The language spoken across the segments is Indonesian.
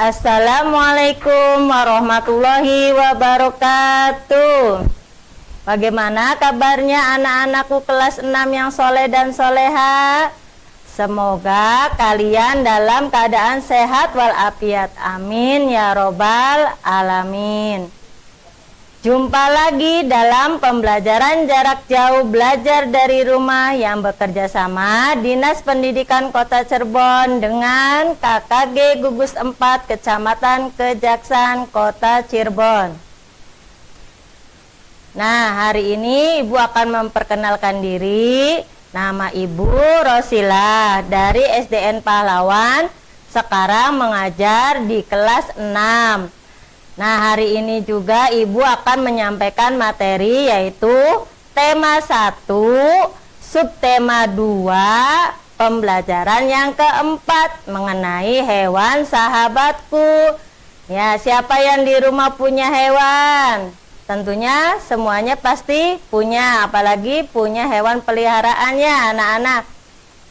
Assalamualaikum warahmatullahi wabarakatuh. Bagaimana kabarnya anak-anakku kelas 6 yang soleh dan soleha? Semoga kalian dalam keadaan sehat walafiat. Amin ya robbal alamin. Jumpa lagi dalam pembelajaran jarak jauh belajar dari rumah yang bekerja sama Dinas Pendidikan Kota Cirebon dengan KKG Gugus 4 Kecamatan Kejaksan Kota Cirebon. Nah, hari ini Ibu akan memperkenalkan diri. Nama Ibu Rosila dari SDN Pahlawan, sekarang mengajar di kelas 6. Nah, hari ini juga Ibu akan menyampaikan materi yaitu tema 1, subtema 2, pembelajaran yang keempat mengenai hewan sahabatku. Ya, siapa yang di rumah punya hewan? Tentunya semuanya pasti punya, apalagi punya hewan peliharaannya anak-anak.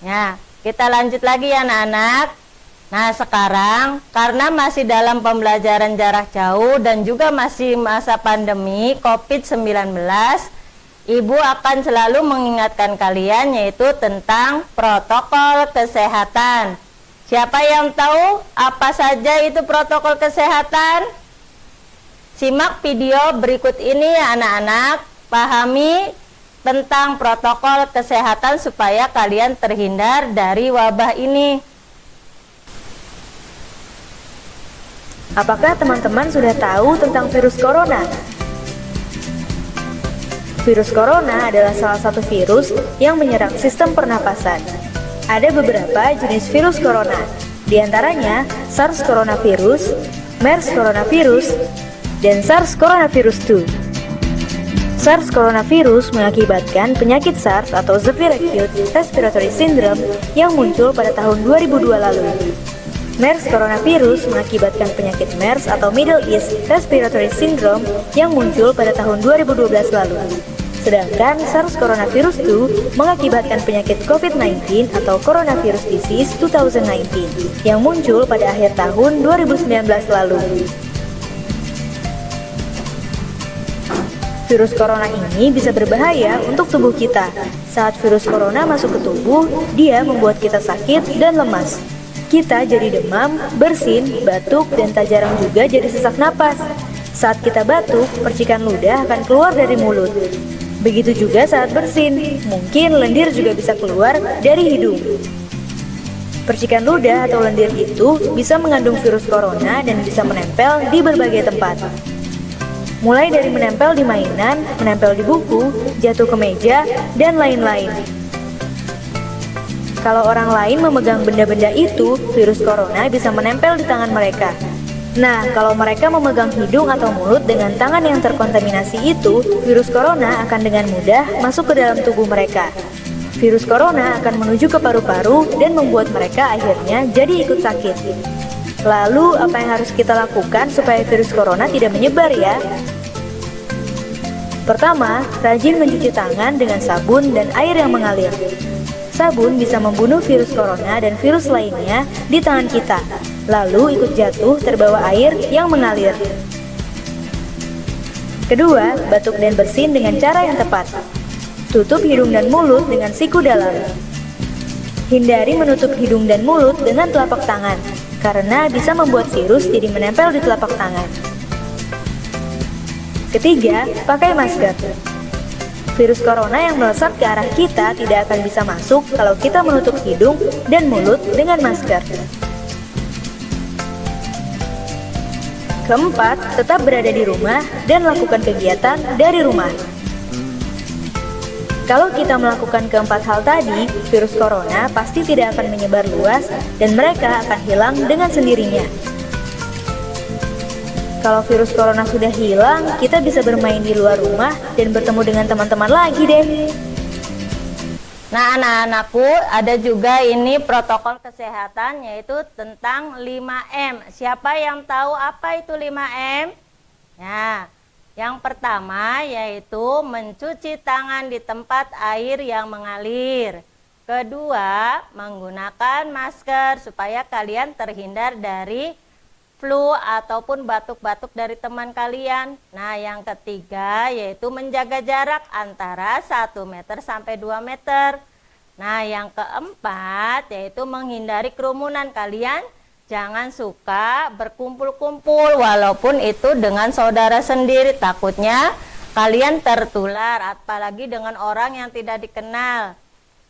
Ya, kita lanjut lagi ya anak-anak. Nah, sekarang karena masih dalam pembelajaran jarak jauh dan juga masih masa pandemi COVID-19, Ibu akan selalu mengingatkan kalian yaitu tentang protokol kesehatan. Siapa yang tahu apa saja itu protokol kesehatan? Simak video berikut ini ya anak-anak, pahami tentang protokol kesehatan supaya kalian terhindar dari wabah ini. Apakah teman-teman sudah tahu tentang virus corona? Virus corona adalah salah satu virus yang menyerang sistem pernapasan. Ada beberapa jenis virus corona, di antaranya SARS coronavirus, MERS coronavirus, dan SARS coronavirus 2. SARS coronavirus mengakibatkan penyakit SARS atau Severe Acute Respiratory Syndrome yang muncul pada tahun 2002 lalu. MERS coronavirus mengakibatkan penyakit MERS atau Middle East Respiratory Syndrome yang muncul pada tahun 2012 lalu. Sedangkan SARS coronavirus 2 mengakibatkan penyakit COVID-19 atau Coronavirus Disease 2019 yang muncul pada akhir tahun 2019 lalu. Virus corona ini bisa berbahaya untuk tubuh kita. Saat virus corona masuk ke tubuh, dia membuat kita sakit dan lemas. Kita jadi demam, bersin, batuk, dan tak jarang juga jadi sesak napas. Saat kita batuk, percikan ludah akan keluar dari mulut. Begitu juga saat bersin, mungkin lendir juga bisa keluar dari hidung. Percikan ludah atau lendir itu bisa mengandung virus corona dan bisa menempel di berbagai tempat. Mulai dari menempel di mainan, menempel di buku, jatuh ke meja, dan lain-lain. Kalau orang lain memegang benda-benda itu, virus corona bisa menempel di tangan mereka. Nah, kalau mereka memegang hidung atau mulut dengan tangan yang terkontaminasi itu, virus corona akan dengan mudah masuk ke dalam tubuh mereka. Virus corona akan menuju ke paru-paru dan membuat mereka akhirnya jadi ikut sakit. Lalu, apa yang harus kita lakukan supaya virus corona tidak menyebar ya? Pertama, rajin mencuci tangan dengan sabun dan air yang mengalir. Sabun bisa membunuh virus corona dan virus lainnya di tangan kita, lalu ikut jatuh terbawa air yang mengalir. Kedua, batuk dan bersin dengan cara yang tepat. Tutup hidung dan mulut dengan siku dalam. Hindari menutup hidung dan mulut dengan telapak tangan, karena bisa membuat virus jadi menempel di telapak tangan. Ketiga, pakai masker. Virus corona yang melesat ke arah kita tidak akan bisa masuk kalau kita menutup hidung dan mulut dengan masker. Keempat, tetap berada di rumah dan lakukan kegiatan dari rumah. Kalau kita melakukan keempat hal tadi, virus corona pasti tidak akan menyebar luas dan mereka akan hilang dengan sendirinya. Kalau virus corona sudah hilang, kita bisa bermain di luar rumah dan bertemu dengan teman-teman lagi deh. Nah, anak-anakku, ada juga ini protokol kesehatan yaitu tentang 5M. Siapa yang tahu apa itu 5M? Nah, yang pertama yaitu mencuci tangan di tempat air yang mengalir. Kedua, menggunakan masker supaya kalian terhindar dari flu ataupun batuk-batuk dari teman kalian. Nah, yang ketiga yaitu menjaga jarak antara 1 meter sampai 2 meter. Nah, yang keempat yaitu menghindari kerumunan. Kalian jangan suka berkumpul-kumpul walaupun itu dengan saudara sendiri. Takutnya kalian tertular, apalagi dengan orang yang tidak dikenal.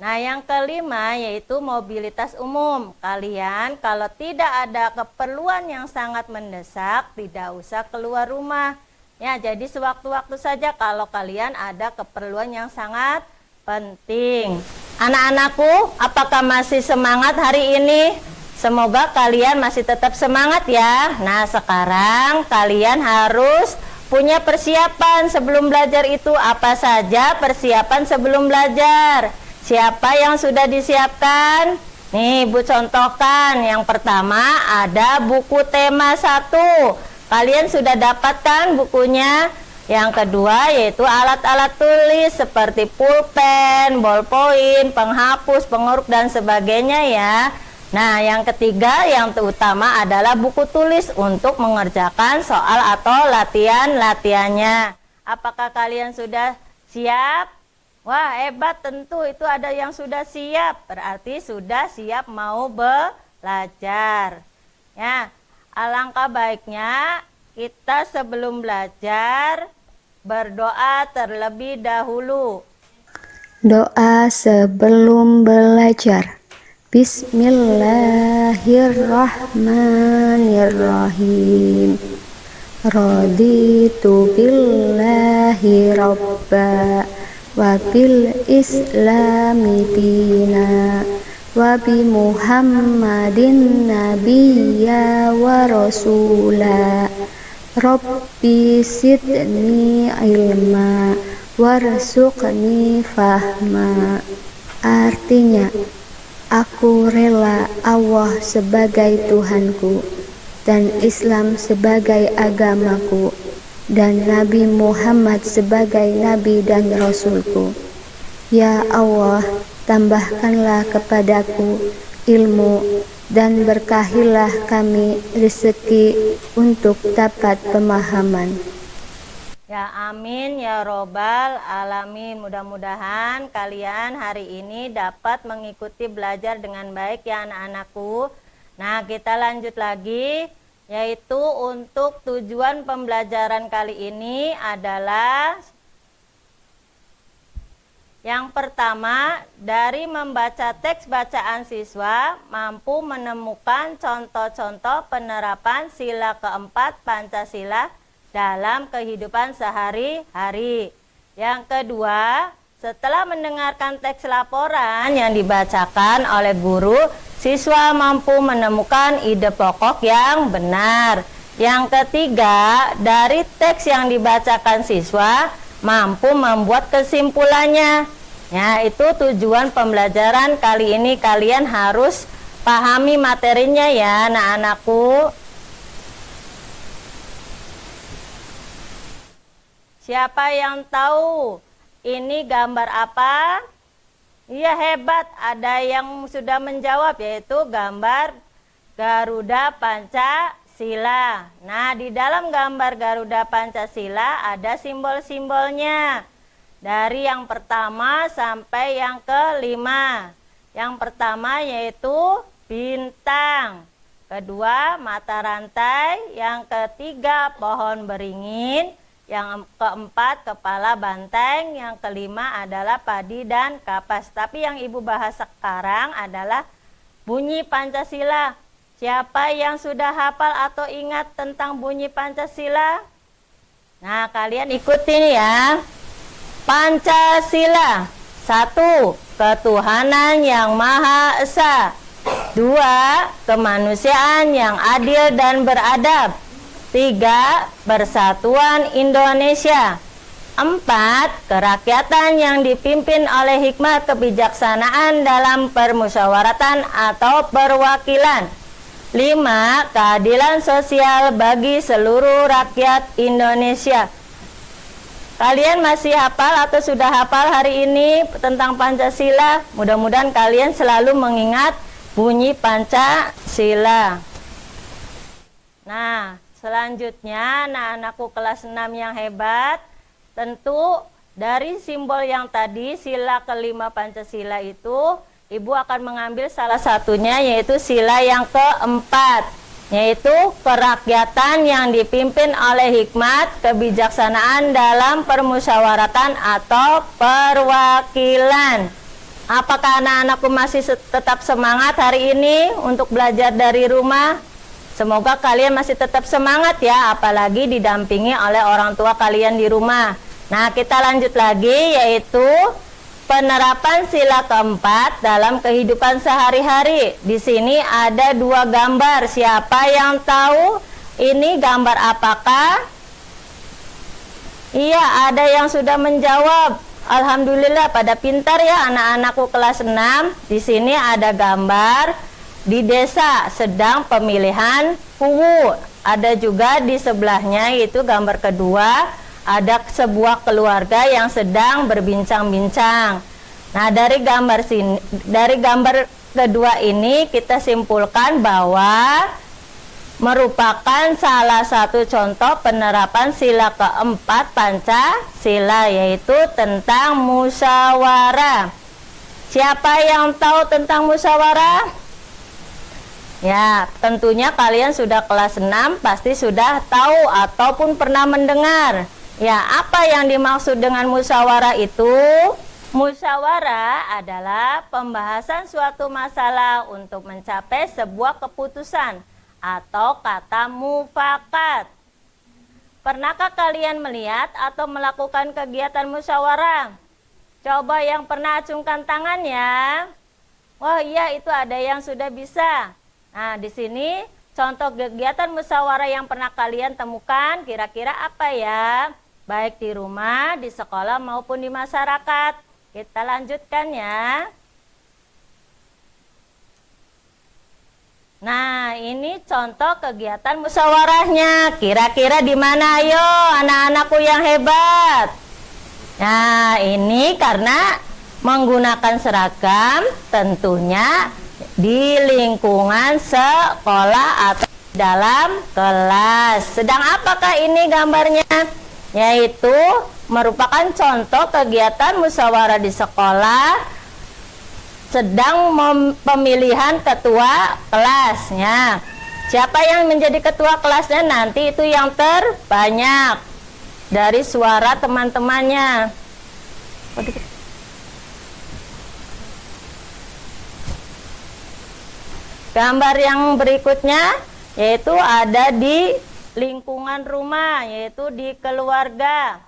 Nah, yang kelima yaitu mobilitas umum. Kalian kalau tidak ada keperluan yang sangat mendesak, tidak usah keluar rumah. Ya, jadi sewaktu-waktu saja kalau kalian ada keperluan yang sangat penting. Anak-anakku, apakah masih semangat hari ini? Semoga kalian masih tetap semangat ya. Nah, sekarang kalian harus punya persiapan sebelum belajar itu. Apa saja persiapan sebelum belajar? Siapa yang sudah disiapkan? Nih, Ibu contohkan. Yang pertama ada buku tema 1. Kalian sudah dapatkan bukunya? Yang kedua yaitu alat-alat tulis seperti pulpen, ballpoint, penghapus, penguruk dan sebagainya ya. Nah, yang ketiga yang terutama adalah buku tulis untuk mengerjakan soal atau latihan-latihannya. Apakah kalian sudah siap? Wah, hebat, tentu itu ada yang sudah siap, berarti sudah siap mau belajar. Ya, alangkah baiknya kita sebelum belajar berdoa terlebih dahulu. Doa sebelum belajar. Bismillahirrahmanirrahim. Raditu billahi robba wa bil islami dina wa bi muhammadin nabiyya wa rasula rabbi sidni ilma warzuqni fahma. Artinya, aku rela Allah sebagai Tuhanku dan Islam sebagai agamaku dan Nabi Muhammad sebagai Nabi dan Rasulku. Ya Allah, tambahkanlah kepadaku ilmu dan berkahilah kami rezeki untuk dapat pemahaman. Ya amin ya robbal alamin. Mudah-mudahan kalian hari ini dapat mengikuti belajar dengan baik ya anak-anakku. Nah, kita lanjut lagi, yaitu untuk tujuan pembelajaran kali ini adalah yang pertama, dari membaca teks bacaan siswa mampu menemukan contoh-contoh penerapan sila keempat Pancasila dalam kehidupan sehari-hari. Yang kedua, setelah mendengarkan teks laporan yang dibacakan oleh guru, siswa mampu menemukan ide pokok yang benar. Yang ketiga, dari teks yang dibacakan siswa mampu membuat kesimpulannya. Ya, itu tujuan pembelajaran kali ini. Kalian harus pahami materinya ya, anak-anakku. Siapa yang tahu ini gambar apa? Iya, hebat, ada yang sudah menjawab, yaitu gambar Garuda Pancasila. Nah, di dalam gambar Garuda Pancasila ada simbol-simbolnya. Dari yang pertama sampai yang kelima. Yang pertama yaitu bintang. Kedua, mata rantai. Yang ketiga, pohon beringin. Yang keempat, kepala banteng. Yang kelima adalah padi dan kapas. Tapi yang Ibu bahas sekarang adalah bunyi Pancasila. Siapa yang sudah hafal atau ingat tentang bunyi Pancasila? Nah, kalian ikutin ya. Pancasila. 1. Ketuhanan yang Maha Esa. 2. Kemanusiaan yang adil dan beradab. 3. Persatuan Indonesia. 4. Kerakyatan yang dipimpin oleh hikmat kebijaksanaan dalam permusyawaratan atau perwakilan. 5. Keadilan sosial bagi seluruh rakyat Indonesia. Kalian masih hafal atau sudah hafal hari ini tentang Pancasila? Mudah-mudahan kalian selalu mengingat bunyi Pancasila. Nah, selanjutnya anak-anakku kelas 6 yang hebat, tentu dari simbol yang tadi, sila kelima Pancasila itu, Ibu akan mengambil salah satunya, yaitu sila yang keempat, yaitu kerakyatan yang dipimpin oleh hikmat kebijaksanaan dalam permusyawaratan atau perwakilan. Apakah anak-anakku masih tetap semangat hari ini untuk belajar dari rumah? Semoga kalian masih tetap semangat ya, apalagi didampingi oleh orang tua kalian di rumah. Nah, kita lanjut lagi, yaitu penerapan sila keempat dalam kehidupan sehari-hari. Di sini ada dua gambar. Siapa yang tahu ini gambar apakah? Iya, ada yang sudah menjawab. Alhamdulillah, pada pintar ya anak-anakku kelas 6. Di sini ada gambar di desa sedang pemilihan kuwu. Ada juga di sebelahnya, yaitu gambar kedua, ada sebuah keluarga yang sedang berbincang-bincang. Nah, dari gambar kedua ini kita simpulkan bahwa merupakan salah satu contoh penerapan sila keempat Pancasila, yaitu tentang musyawarah. Siapa yang tahu tentang musyawarah? Ya, tentunya kalian sudah kelas 6 pasti sudah tahu ataupun pernah mendengar. Ya, apa yang dimaksud dengan musyawarah itu? Musyawarah adalah pembahasan suatu masalah untuk mencapai sebuah keputusan atau kata mufakat. Pernahkah kalian melihat atau melakukan kegiatan musyawarah? Coba yang pernah acungkan tangan ya. Wah, iya, itu ada yang sudah bisa. Nah, di sini contoh kegiatan musyawarah yang pernah kalian temukan kira-kira apa ya? Baik di rumah, di sekolah maupun di masyarakat. Kita lanjutkan ya. Nah, ini contoh kegiatan musyawarahnya. Kira-kira di mana? Ayo, anak-anakku yang hebat. Nah, ini karena menggunakan seragam, tentunya di lingkungan sekolah atau dalam kelas. Sedang apakah ini gambarnya? Yaitu merupakan contoh kegiatan musyawarah di sekolah sedang pemilihan ketua kelasnya. Siapa yang menjadi ketua kelasnya nanti itu yang terbanyak dari suara teman-temannya. Gambar yang berikutnya yaitu ada di lingkungan rumah, yaitu di keluarga.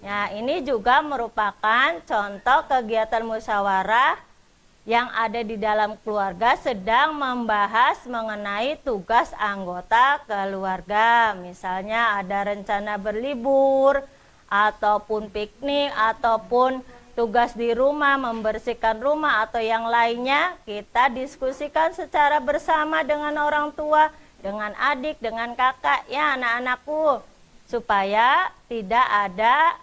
Ya, ini juga merupakan contoh kegiatan musyawarah yang ada di dalam keluarga sedang membahas mengenai tugas anggota keluarga. Misalnya ada rencana berlibur, ataupun piknik, ataupun tugas di rumah, membersihkan rumah atau yang lainnya, kita diskusikan secara bersama dengan orang tua, dengan adik, dengan kakak, ya anak-anakku, supaya tidak ada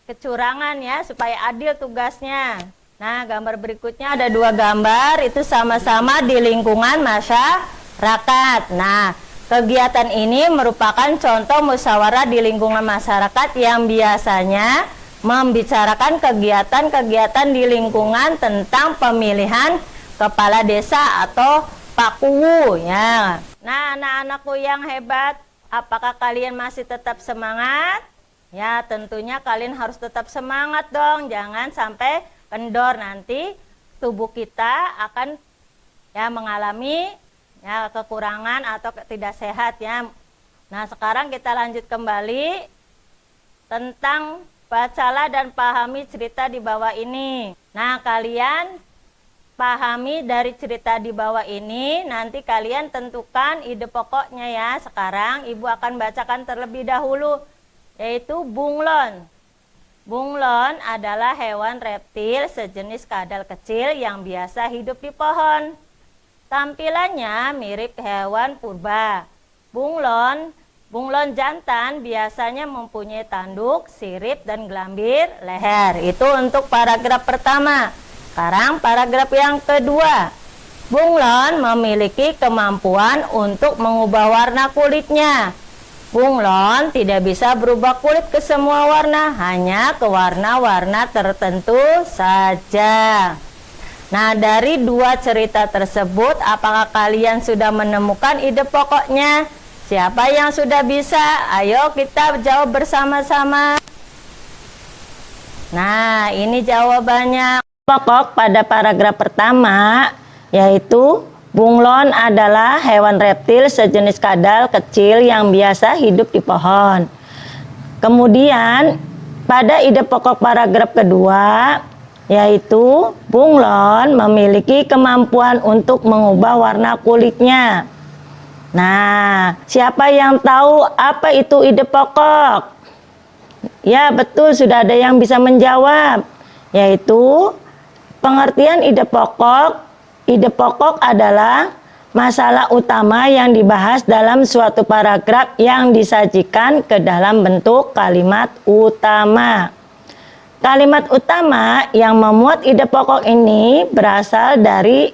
kecurangan ya, supaya adil tugasnya. Nah, gambar berikutnya ada dua gambar, itu sama-sama di lingkungan masyarakat. Nah, kegiatan ini merupakan contoh musyawarah di lingkungan masyarakat yang biasanya membicarakan kegiatan-kegiatan di lingkungan tentang pemilihan kepala desa atau Pak Kuwu ya. Nah, anak-anakku yang hebat, apakah kalian masih tetap semangat? Ya, tentunya kalian harus tetap semangat dong, jangan sampai kendor, nanti tubuh kita akan ya mengalami ya kekurangan atau tidak sehat ya. Nah, sekarang kita lanjut kembali tentang bacalah dan pahami cerita di bawah ini. Nah, kalian pahami dari cerita di bawah ini, nanti kalian tentukan ide pokoknya ya. Sekarang Ibu akan bacakan terlebih dahulu, yaitu bunglon. Bunglon adalah hewan reptil sejenis kadal kecil yang biasa hidup di pohon. Tampilannya mirip hewan purba. Bunglon jantan biasanya mempunyai tanduk, sirip, dan gelambir leher. Itu untuk paragraf pertama. Sekarang paragraf yang kedua. Bunglon memiliki kemampuan untuk mengubah warna kulitnya. Bunglon tidak bisa berubah kulit ke semua warna, hanya ke warna-warna tertentu saja. Nah, dari dua cerita tersebut, apakah kalian sudah menemukan ide pokoknya? Siapa yang sudah bisa? Ayo kita jawab bersama-sama. Nah, ini jawabannya. Pokok pada paragraf pertama yaitu bunglon adalah hewan reptil sejenis kadal kecil yang biasa hidup di pohon. Kemudian pada ide pokok paragraf kedua yaitu bunglon memiliki kemampuan untuk mengubah warna kulitnya. Nah, siapa yang tahu apa itu ide pokok? Ya, betul, sudah ada yang bisa menjawab, yaitu pengertian ide pokok. Ide pokok adalah masalah utama yang dibahas dalam suatu paragraf yang disajikan ke dalam bentuk kalimat utama. Kalimat utama yang memuat ide pokok ini berasal dari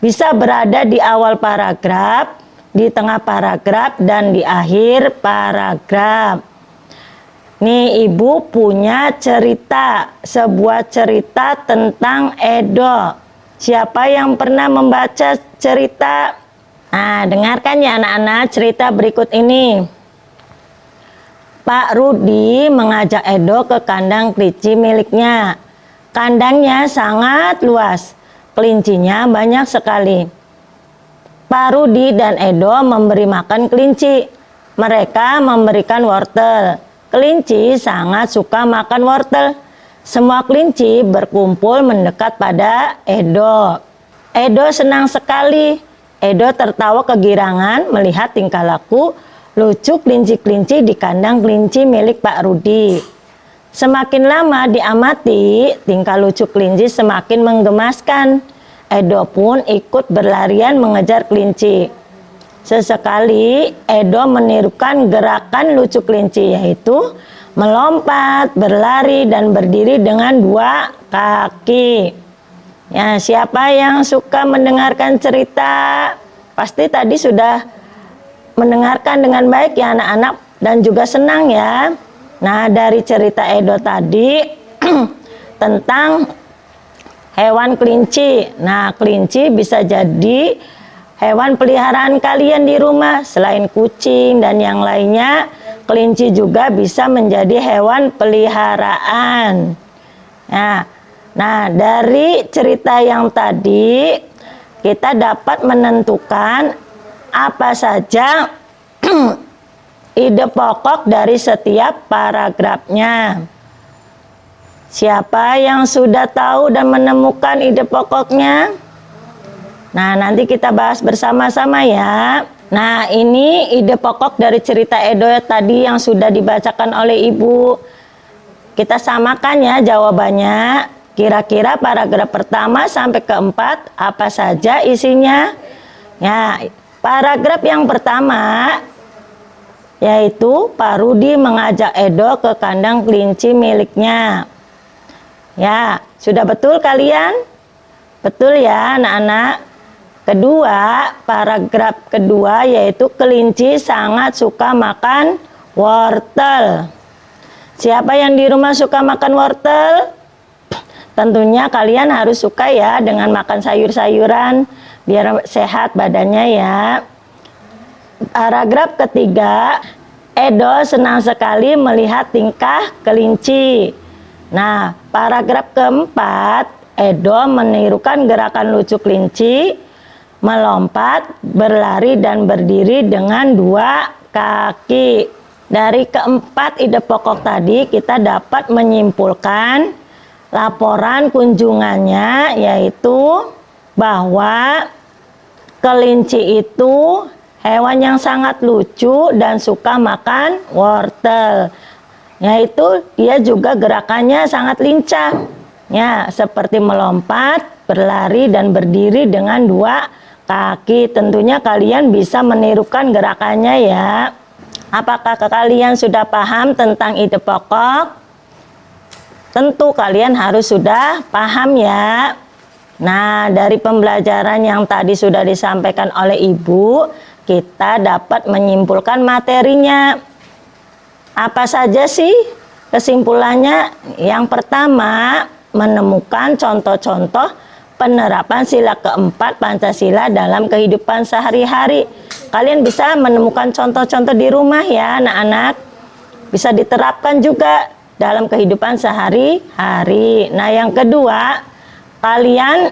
bisa berada di awal paragraf, di tengah paragraf, dan di akhir paragraf. Nih, Ibu punya cerita, sebuah cerita tentang Edo. Siapa yang pernah membaca cerita? Nah, dengarkan ya anak-anak cerita berikut ini. Pak Rudi mengajak Edo ke kandang kelinci miliknya. Kandangnya sangat luas, kelincinya banyak sekali. Pak Rudi dan Edo memberi makan kelinci. Mereka memberikan wortel. Kelinci sangat suka makan wortel. Semua kelinci berkumpul mendekat pada Edo. Edo senang sekali. Edo tertawa kegirangan melihat tingkah laku lucu kelinci-kelinci di kandang kelinci milik Pak Rudi. Semakin lama diamati, tingkah lucu kelinci semakin menggemaskan. Edo pun ikut berlarian mengejar kelinci. Sesekali Edo menirukan gerakan lucu kelinci, yaitu melompat, berlari, dan berdiri dengan dua kaki. Ya, siapa yang suka mendengarkan cerita? Pasti tadi sudah mendengarkan dengan baik ya anak-anak, dan juga senang ya. Nah, dari cerita Edo tadi tentang hewan kelinci. Nah, kelinci bisa jadi hewan peliharaan kalian di rumah. Selain kucing dan yang lainnya, kelinci juga bisa menjadi hewan peliharaan. Nah, dari cerita yang tadi kita dapat menentukan apa saja ide pokok dari setiap paragrafnya. Siapa yang sudah tahu dan menemukan ide pokoknya? Nah, nanti kita bahas bersama-sama ya. Nah, ini ide pokok dari cerita Edo tadi yang sudah dibacakan oleh Ibu. Kita samakan ya jawabannya. Kira-kira paragraf pertama sampai keempat apa saja isinya? Ya, paragraf yang pertama yaitu Pak Rudi mengajak Edo ke kandang kelinci miliknya. Ya, sudah betul kalian? Betul ya anak-anak? Kedua, paragraf kedua yaitu kelinci sangat suka makan wortel. Siapa yang di rumah suka makan wortel? Tentunya kalian harus suka ya dengan makan sayur-sayuran biar sehat badannya ya. Paragraf ketiga, Edo senang sekali melihat tingkah kelinci. Nah, paragraf keempat, Edo menirukan gerakan lucu kelinci, melompat, berlari, dan berdiri dengan dua kaki. Dari keempat ide pokok tadi kita dapat menyimpulkan laporan kunjungannya, yaitu bahwa kelinci itu hewan yang sangat lucu dan suka makan wortel. Yaitu dia juga gerakannya sangat lincah. Ya, seperti melompat, berlari, dan berdiri dengan dua kaki. Tentunya kalian bisa menirukan gerakannya ya. Apakah kalian sudah paham tentang ide pokok? Tentu kalian harus sudah paham ya. Nah, dari pembelajaran yang tadi sudah disampaikan oleh Ibu, kita dapat menyimpulkan materinya. Apa saja sih kesimpulannya? Yang pertama, menemukan contoh-contoh penerapan sila keempat Pancasila dalam kehidupan sehari-hari. Kalian bisa menemukan contoh-contoh di rumah ya anak-anak. Bisa diterapkan juga dalam kehidupan sehari-hari. Nah, yang kedua, kalian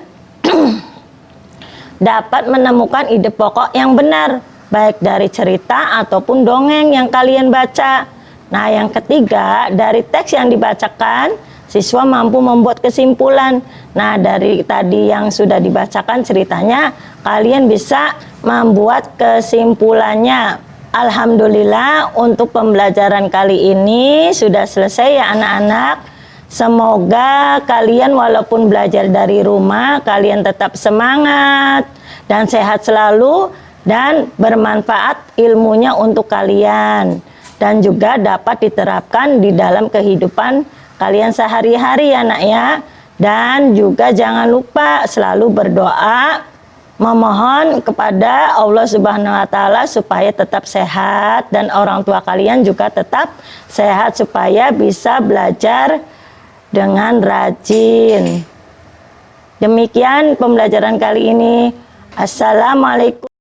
dapat menemukan ide pokok yang benar, baik dari cerita ataupun dongeng yang kalian baca. Nah, yang ketiga, dari teks yang dibacakan, siswa mampu membuat kesimpulan. Nah, dari tadi yang sudah dibacakan ceritanya, kalian bisa membuat kesimpulannya. Alhamdulillah, untuk pembelajaran kali ini sudah selesai ya anak-anak. Semoga kalian walaupun belajar dari rumah, kalian tetap semangat dan sehat selalu dan bermanfaat ilmunya untuk kalian. Dan juga dapat diterapkan di dalam kehidupan kalian sehari-hari ya nak ya. Dan juga jangan lupa selalu berdoa, memohon kepada Allah Subhanahu wa Ta'ala supaya tetap sehat dan orang tua kalian juga tetap sehat supaya bisa belajar dengan rajin. Demikian pembelajaran kali ini. Assalamualaikum.